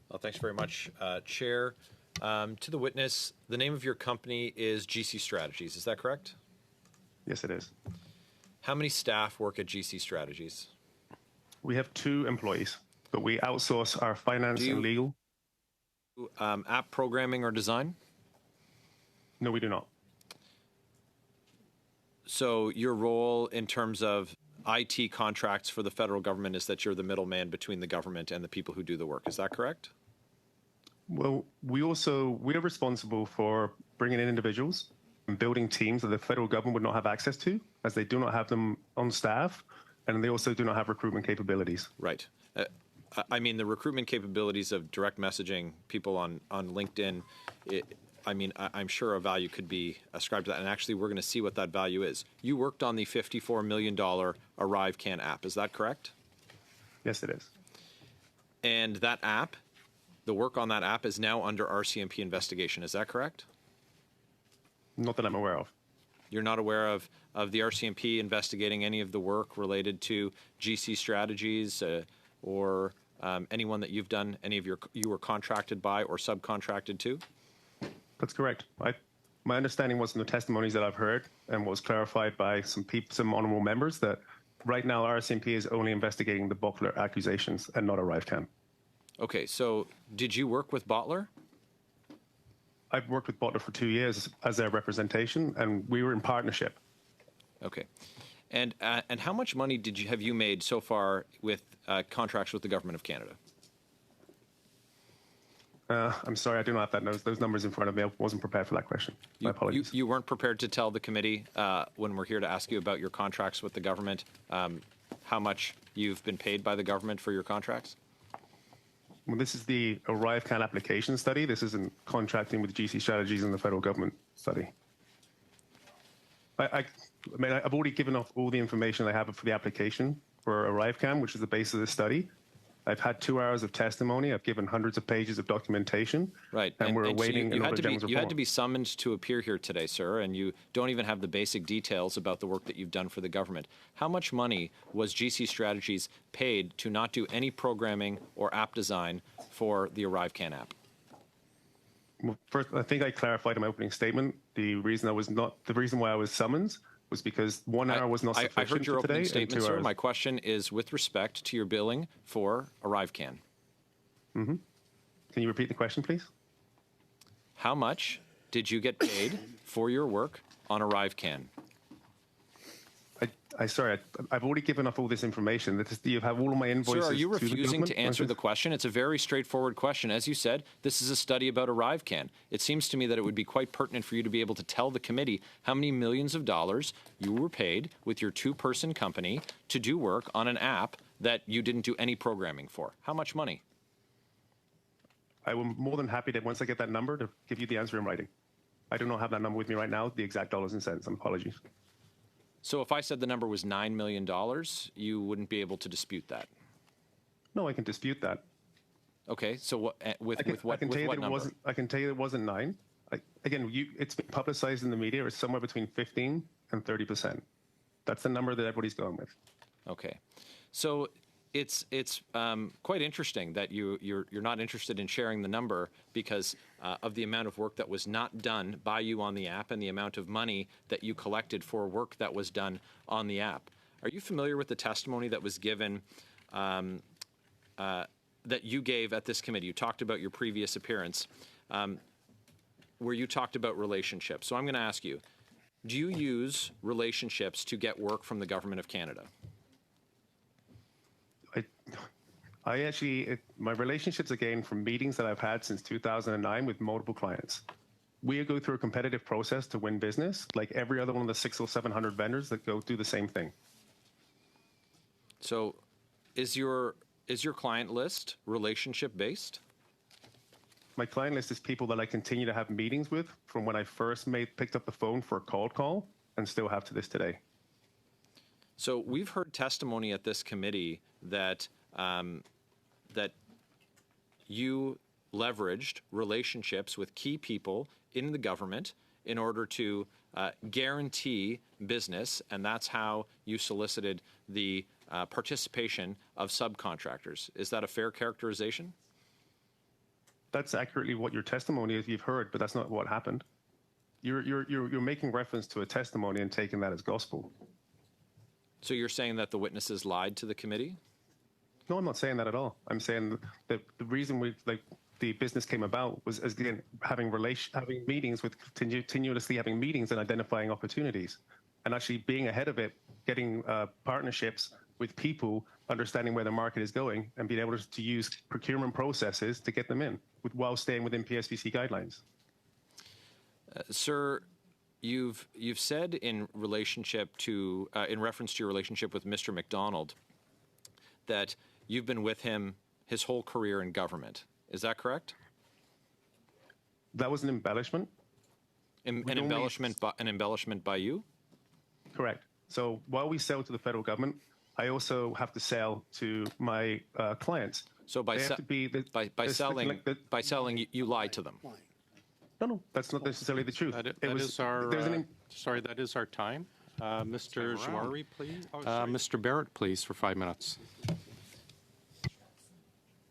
Well, thanks very much, Chair. To the witness, the name of your company is GC Strategies. Is that correct? Yes, it is. How many staff work at GC Strategies? We have 2 employees, but we outsource our finance and legal. App programming or design? No, we do not. So your role in terms of IT contracts for the federal government is that you're the middleman between the government and the people who do the work. Is that correct? Well, we're responsible for bringing in individuals and building teams that the federal government would not have access to, as they do not have them on staff, and they also do not have recruitment capabilities. Right. I mean, the recruitment capabilities of direct messaging people on LinkedIn, I'm sure a value could be ascribed to that. And actually, we're going to see what that value is. You worked on the $54 million ArriveCAN app. Is that correct? Yes, it is. And that app, the work on that app is now under RCMP investigation. Is that correct? Not that I'm aware of. You're not aware of the RCMP investigating any of the work related to GC Strategies or anyone that you've done, any of you were contracted by or subcontracted to? That's correct. My understanding was in the testimonies that I've heard and was clarified by some honorable members that right now RCMP is only investigating the Bottler accusations and not ArriveCAN. Okay, so did you work with Bottler? I've worked with Bottler for 2 years as their representation, and we were in partnership. Okay, and how much money have you made so far with contracts with the Government of Canada? I'm sorry, I do not have those numbers in front of me. I wasn't prepared for that question. My apologies. You weren't prepared to tell the committee when we're here to ask you about your contracts with the government, how much you've been paid by the government for your contracts? Well, this is the ArriveCAN application study. This isn't contracting with GC Strategies and the federal government study. I've already given off all the information I have for the application for ArriveCAN, which is the base of the study. I've had 2 hours of testimony. I've given hundreds of pages of documentation. Right. And we're awaiting you had to be summoned to appear here today, sir, and you don't even have the basic details about the work that you've done for the government. How much money was GC Strategies paid to not do any programming or app design for the ArriveCAN app? Well, first, I think I clarified in my opening statement the reason why I was summoned was because 1 hour was not sufficient I heard your for today. Opening statement, sir. My question is with respect to your billing for ArriveCAN. Mm-hmm. Can you repeat the question, please? How much did you get paid for your work on ArriveCAN? I've already given up all this information. You have all of my invoices. Sir, are you refusing to answer the question? It's a very straightforward question. As you said, this is a study about ArriveCAN. It seems to me that it would be quite pertinent for you to be able to tell the committee how many millions of dollars you were paid with your 2-person company to do work on an app that you didn't do any programming for. How much money? I am more than happy that once I get that number to give you the answer in writing. I do not have that number with me right now, the exact dollars and cents. Apologies. So if I said the number was $9 million, you wouldn't be able to dispute that? No, I can dispute that. Okay, so what number? I can tell you it wasn't 9. It's been publicized in the media. It's somewhere between 15 and 30%. That's the number that everybody's going with. Okay, so it's quite interesting that you're not interested in sharing the number because of the amount of work that was not done by you on the app and the amount of money that you collected for work that was done on the app. Are you familiar with the testimony that was given that you gave at this committee? You talked about your previous appearance where you talked about relationships. So I'm going to ask you, do you use relationships to get work from the Government of Canada? My relationships, again, from meetings that I've had since 2009 with multiple clients. We go through a competitive process to win business, like every other one of the 600 or 700 vendors that go do the same thing. So is your client list relationship-based? My client list is people that I continue to have meetings with from when I first picked up the phone for a cold call and still have to this today. So we've heard testimony at this committee that that you leveraged relationships with key people in the government in order to guarantee business, and that's how you solicited the participation of subcontractors. Is that a fair characterization? That's accurately what your testimony is. You've heard, but that's not what happened. You're making reference to a testimony and taking that as gospel. So you're saying that the witnesses lied to the committee? No, I'm not saying that at all. I'm saying that the reason the business came about was, as again, having meetings with continuously having meetings and identifying opportunities, and actually being ahead of it, getting partnerships with people, understanding where the market is going, and being able to use procurement processes to get them in, while staying within PSPC guidelines. Sir, you've said in relationship to in reference to your relationship with Mr. McDonald that you've been with him his whole career in government. Is that correct? That was an embellishment. An embellishment by you? Correct. So while we sell to the federal government, I also have to sell to my clients. So by selling, you lied to them. No, that's not necessarily the truth. That is our time. Mr. Zawari, please. Mr. Barrett, please, for 5 minutes.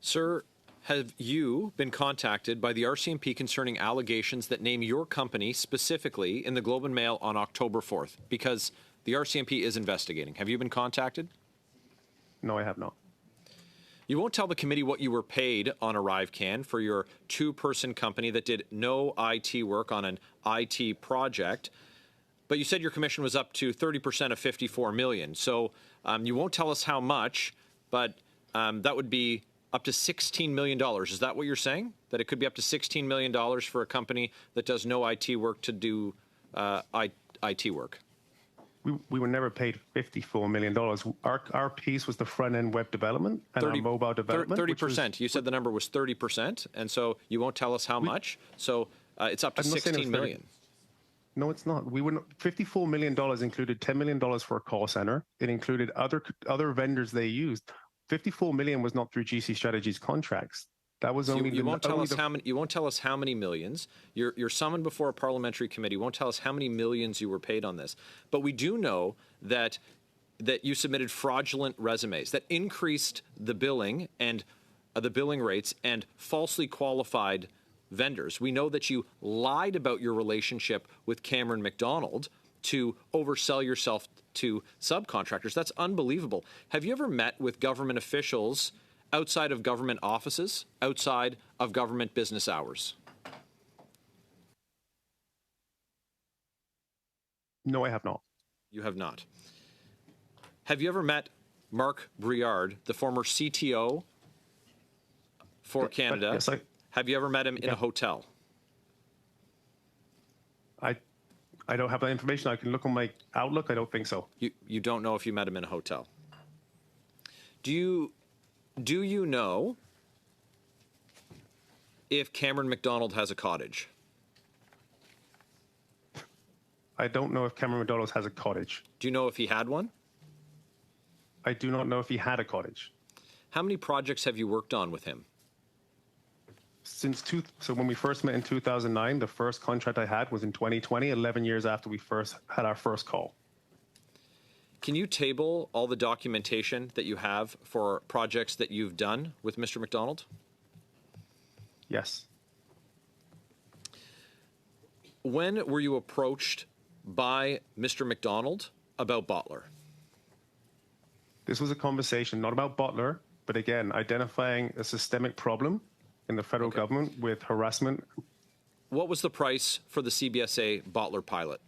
Sir, have you been contacted by the RCMP concerning allegations that name your company specifically in the Globe and Mail on October 4th? Because the RCMP is investigating. Have you been contacted? No, I have not. You won't tell the committee what you were paid on ArriveCAN for your two-person company that did no IT work on an IT project, but you said your commission was up to 30% of $54 million. So you won't tell us how much, but that would be up to $16 million. Is that what you're saying? That it could be up to $16 million for a company that does no IT work to do IT work? We were never paid $54 million. Our piece was the front-end web development and our mobile development. 30%. You said the number was 30%, and so you won't tell us how much. So it's up to $16 million. No, it's not. $54 million included $10 million for a call center. It included other vendors they used. $54 million was not through GC Strategies contracts. That was only. You won't tell us how many. You won't tell us how many millions. You're summoned before a parliamentary committee. You won't tell us how many millions you were paid on this. But we do know that you submitted fraudulent resumes that increased the billing and the billing rates and falsely qualified vendors. We know that you lied about your relationship with Cameron McDonald to oversell yourself to subcontractors. That's unbelievable. Have you ever met with government officials outside of government offices, outside of government business hours? No, I have not. You have not. Have you ever met Mark Briard, the former CTO for Canada? Yes, have you ever met him in a hotel? I don't have that information. I can look on my Outlook. I don't think so. You don't know if you met him in a hotel. Do you know if Cameron McDonald has a cottage? I don't know if Cameron McDonald has a cottage. Do you know if he had one? I do not know if he had a cottage. How many projects have you worked on with him? So when we first met in 2009, the first contract I had was in 2020, 11 years after we first had our first call. Can you table all the documentation that you have for projects that you've done with Mr. McDonald? Yes. When were you approached by Mr. McDonald about Bottler? This was a conversation not about Bottler, but again, identifying a systemic problem in the federal government with harassment. What was the price for the CBSA Bottler pilot?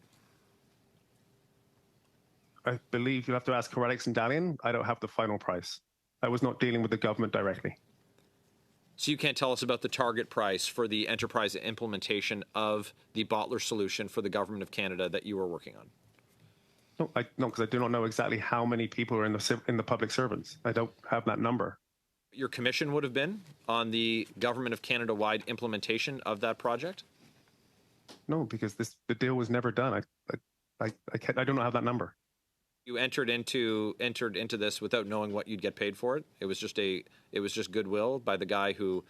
I believe you'll have to ask Corralex and Dalian. I don't have the final price. I was not dealing with the government directly. So you can't tell us about the target price for the enterprise implementation of the Bottler solution for the government of Canada that you were working on? No, because I do not know exactly how many people are in the public servants. I don't have that number. Your commission would have been on the government of Canada-wide implementation of that project? No, because the deal was never done. I do not have that number. You entered into this without knowing what you'd get paid for it. It was just goodwill by the guy who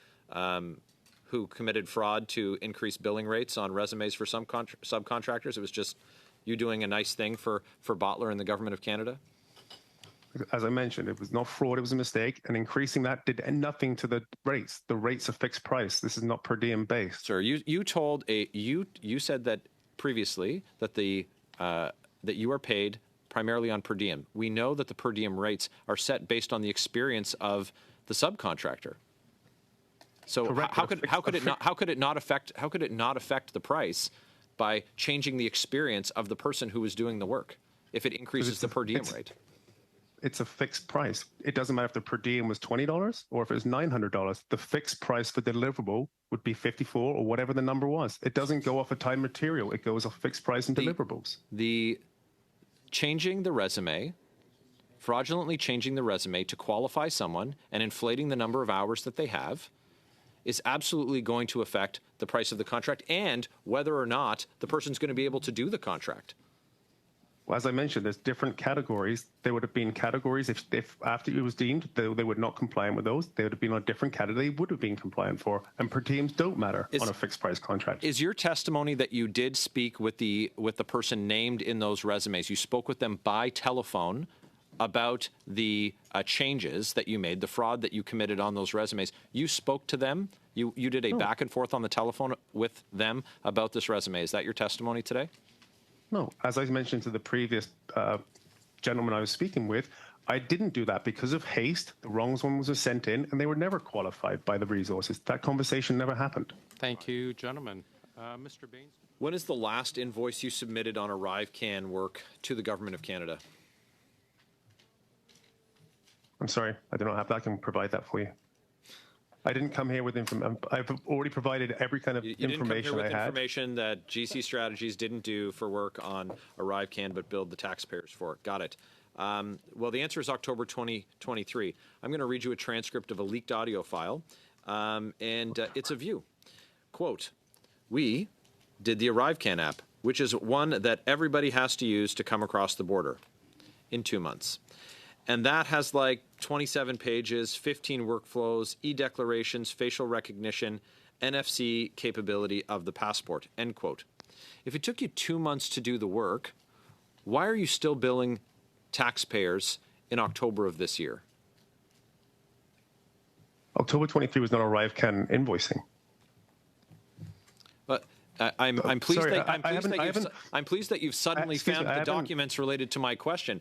committed fraud to increase billing rates on resumes for some subcontractors. It was just you doing a nice thing for Bottler and the government of Canada. As I mentioned, it was not fraud, it was a mistake. And increasing that did nothing to the rates. The rates are fixed price. This is not per diem based. Sir, you said that previously that that you are paid primarily on per diem. We know that the per diem rates are set based on the experience of the subcontractor. So Correct. how could it not affect the price by changing the experience of the person who is doing the work if it increases the per diem rate? It's a fixed price. It doesn't matter if the per diem was $20 or if it was $900. The fixed price for deliverable would be 54 or whatever the number was. It doesn't go off a time material. It goes off fixed price and deliverables. The changing the resume, fraudulently changing the resume to qualify someone and inflating the number of hours that they have is absolutely going to affect the price of the contract and whether or not the person's going to be able to do the contract. Well, as I mentioned, there's different categories. There would have been categories if after it was deemed they were not compliant with those, they would have been on a different category they would have been compliant for. And per diems don't matter on a fixed price contract. Is your testimony that you did speak with the person named in those resumes? You spoke with them by telephone about the changes that you made, the fraud that you committed on those resumes. You spoke to them. You did a back and forth on the telephone with them about this resume. Is that your testimony today? No, as I mentioned to the previous gentleman I was speaking with, I didn't do that because of haste. The wrong one was sent in, and they were never qualified by the resources. That conversation never happened. Thank you, gentlemen. Mr. Baines? When is the last invoice you submitted on ArriveCAN work to the Government of Canada? I'm sorry, I do not have that. I can provide that for you. I didn't come here with information. I've already provided every kind of information I had. You didn't come here with information that GC Strategies didn't do for work on ArriveCAN, but billed the taxpayers for. Got it. Well, the answer is October 2023. I'm going to read you a transcript of a leaked audio file, and it's a view. Quote, "We did the ArriveCAN app, which is one that everybody has to use to come across the border in 2 months. And that has like 27 pages, 15 workflows, e-declarations, facial recognition, NFC capability of the passport," end quote. If it took you 2 months to do the work, why are you still billing taxpayers in October of this year? October 23 was not ArriveCAN invoicing. But I'm pleased sorry, I'm pleased that you've suddenly found the documents related to my question.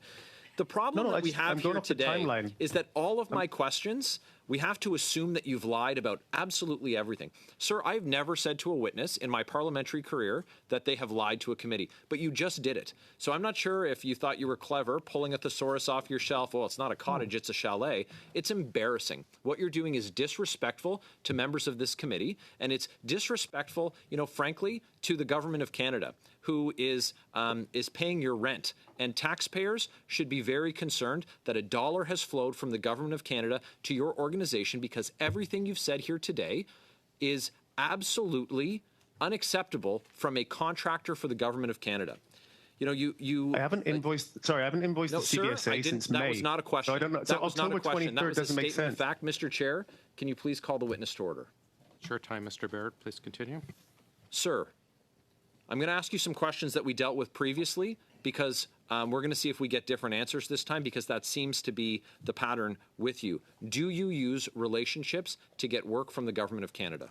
The problem that we have here today is that all of my questions, we have to assume that you've lied about absolutely everything. Sir, I've never said to a witness in my parliamentary career that they have lied to a committee, but you just did it. So I'm not sure if you thought you were clever pulling a thesaurus off your shelf. Well, it's not a cottage, it's a chalet. It's embarrassing. What you're doing is disrespectful to members of this committee, and it's disrespectful, frankly, to the Government of Canada, who is paying your rent. And taxpayers should be very concerned that a dollar has flowed from the Government of Canada to your organization, because everything you've said here today is absolutely unacceptable from a contractor for the Government of Canada. I haven't invoiced. Sorry, I haven't invoiced the CDSA since May. That was not a question. So I don't know. That was not a question. That was a statement of fact. Mr. Chair, can you please call the witness to order? Sure time, Mr. Barrett. Please continue. Sir, I'm going to ask you some questions that we dealt with previously, because we're going to see if we get different answers this time, because that seems to be the pattern with you. Do you use relationships to get work from the Government of Canada?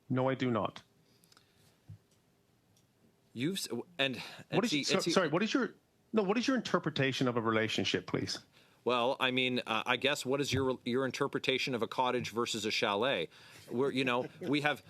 No, I do not. What is your interpretation of a relationship, please? Well, I mean, I guess what is your interpretation of a cottage versus a chalet? We have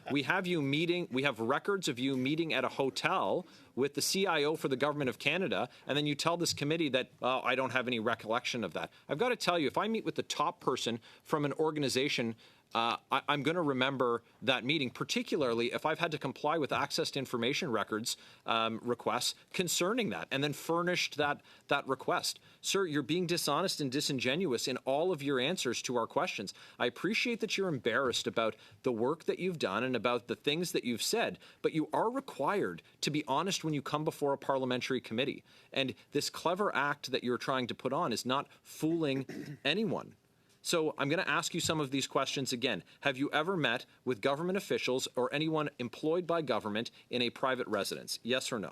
records of you meeting at a hotel with the CIO for the Government of Canada, and then you tell this committee that, oh, I don't have any recollection of that. I've got to tell you, if I meet with the top person from an organization, I'm going to remember that meeting, particularly if I've had to comply with access to information records requests concerning that, and then furnished that request. Sir, you're being dishonest and disingenuous in all of your answers to our questions. I appreciate that you're embarrassed about the work that you've done and about the things that you've said, but you are required to be honest when you come before a parliamentary committee. And this clever act that you're trying to put on is not fooling anyone. So I'm going to ask you some of these questions again. Have you ever met with government officials or anyone employed by government in a private residence? Yes or no?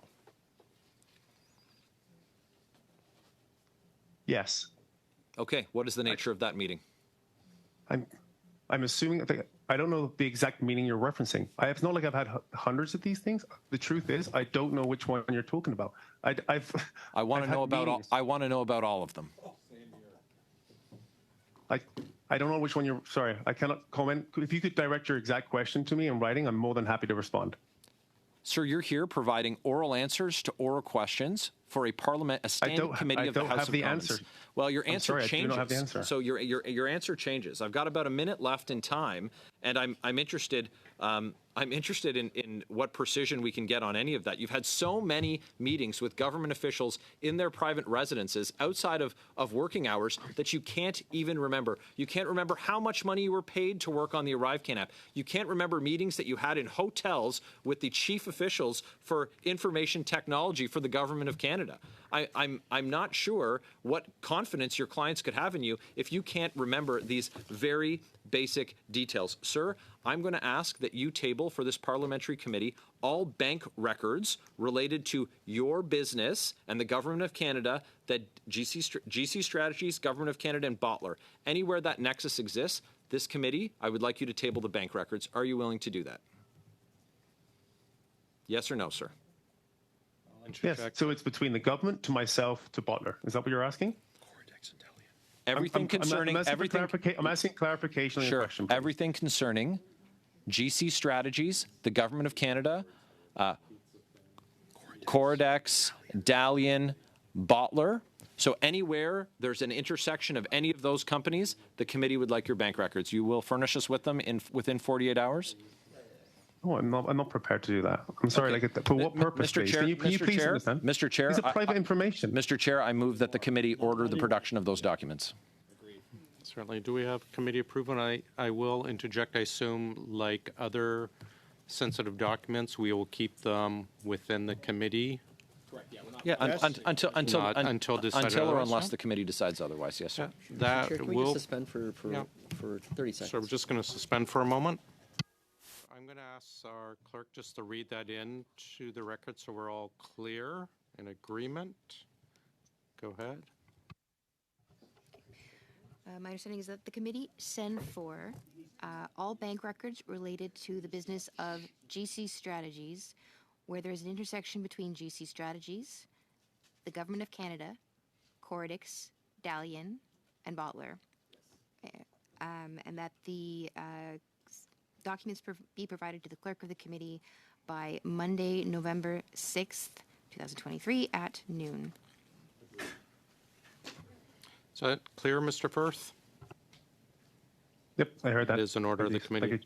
Yes. Okay, what is the nature of that meeting? I'm assuming that I don't know the exact meaning you're referencing. It's not like I've had hundreds of these things. The truth is, I don't know which one you're talking about. I want to know about all. I want to know about all of them. I don't know which one you're. Sorry, I cannot comment. If you could direct your exact question to me in writing, I'm more than happy to respond. Sir, you're here providing oral answers to oral questions for a standing committee of the House of Commons. I don't have the answer. Well, your answer changes. I do not have the answer. So your answer changes. I've got about a minute left in time, and I'm interested. I'm interested in what precision we can get on any of that. You've had so many meetings with government officials in their private residences outside of working hours that you can't even remember. You can't remember how much money you were paid to work on the ArriveCAN app. You can't remember meetings that you had in hotels with the chief officials for information technology for the government of Canada. I'm not sure what confidence your clients could have in you if you can't remember these very basic details. Sir, I'm going to ask that you table for this parliamentary committee all bank records related to your business and the Government of Canada, that GC Strategies, Government of Canada, and Bottler. Anywhere that nexus exists, this committee, I would like you to table the bank records. Are you willing to do that? Yes or no, sir? Yes. So it's between the government to myself to Bottler. Is that what you're asking? Everything concerning everything. I'm asking clarification on your question. Please. Everything concerning GC Strategies, the Government of Canada, Coridex, Dalian, Bottler. So anywhere there's an intersection of any of those companies, the committee would like your bank records. You will furnish us with them within 48 hours? Oh, I'm not prepared to do that. I'm sorry. Okay. For what purpose? Mr. Chair, can you please understand? Mr. Chair, these are private information. Mr. Chair, I move that the committee order the production of those documents. Certainly. Do we have committee approval? I will interject. I assume, like other sensitive documents, we will keep them within the committee. Correct. Yeah, until or unless the committee decides otherwise. Yes, sir. That Chair, can we just suspend for 30 seconds? So we're just going to suspend for a moment. I'm going to ask our clerk just to read that in to the record so we're all clear in agreement. Go ahead. My understanding is that the committee send for all bank records related to the business of GC Strategies, where there's an intersection between GC Strategies, the Government of Canada, Coridex, Dalian, and Bottler, and that the documents be provided to the clerk of the committee by Monday, November 6th, 2023 at noon. Is that clear, Mr. Firth? Yep, I heard that. It is an order of the committee.